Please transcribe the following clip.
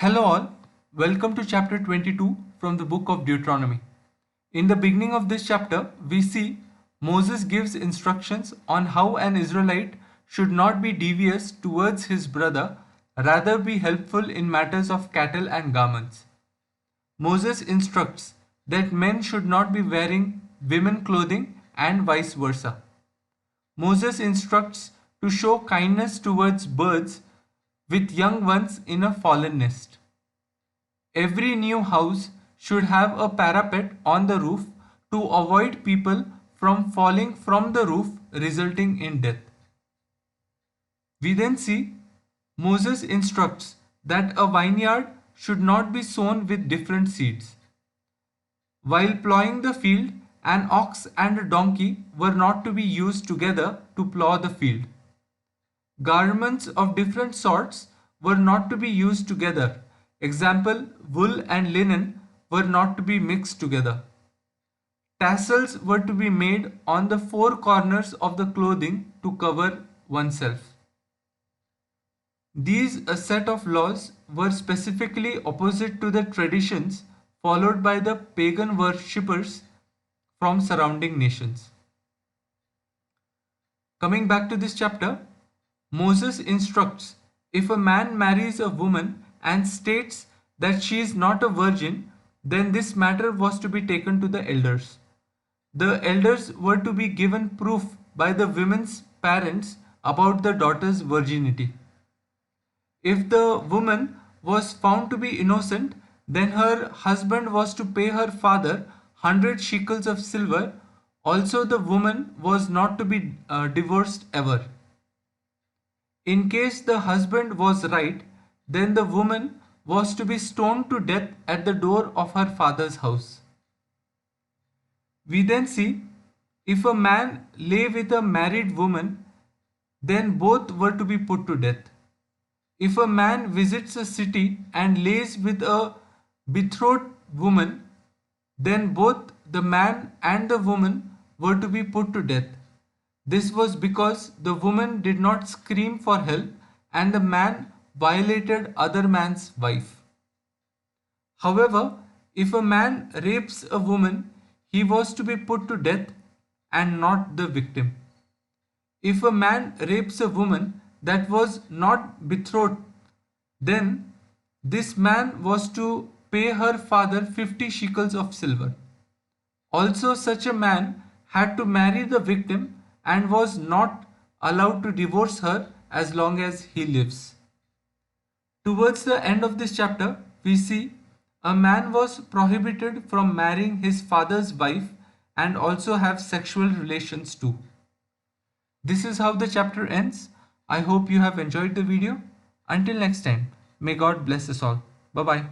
Hello, all. Welcome to chapter 22 from the book of Deuteronomy. In the beginning of this chapter, we see Moses gives instructions on how an Israelite should not be devious towards his brother, rather, be helpful in matters of cattle and garments. Moses instructs that men should not be wearing women clothing and vice versa. Moses instructs to show kindness towards birds with young ones in a fallen nest. Every new house should have a parapet on the roof to avoid people from falling from the roof, resulting in death. We then see Moses instructs that a vineyard should not be sown with different seeds. While plowing the field, an ox and a donkey were not to be used together to plow the field. Garments of different sorts were not to be used together. Example, wool and linen were not to be mixed together. Tassels were to be made on the four corners of the clothing to cover oneself. These a set of laws were specifically opposite to the traditions followed by the pagan worshippers from surrounding nations. Coming back to this chapter, Moses instructs if a man marries a woman and states that she is not a virgin, then this matter was to be taken to the elders. The elders were to be given proof by the woman's parents about the daughter's virginity. If the woman was found to be innocent, then her husband was to pay her father 100 shekels of silver. Also, the woman was not to be divorced ever. In case the husband was right, then the woman was to be stoned to death at the door of her father's house. We then see if a man lay with a married woman, then both were to be put to death. If a man visits a city and lays with a betrothed woman, then both the man and the woman were to be put to death. This was because the woman did not scream for help and the man violated other man's wife. However, if a man rapes a woman, he was to be put to death and not the victim. If a man rapes a woman that was not betrothed, then this man was to pay her father 50 shekels of silver. Also, such a man had to marry the victim and was not allowed to divorce her as long as he lives. Towards the end of this chapter, we see a man was prohibited from marrying his father's wife and also have sexual relations too. This is how the chapter ends. I hope you have enjoyed the video. Until next time, may God bless us all. Bye bye.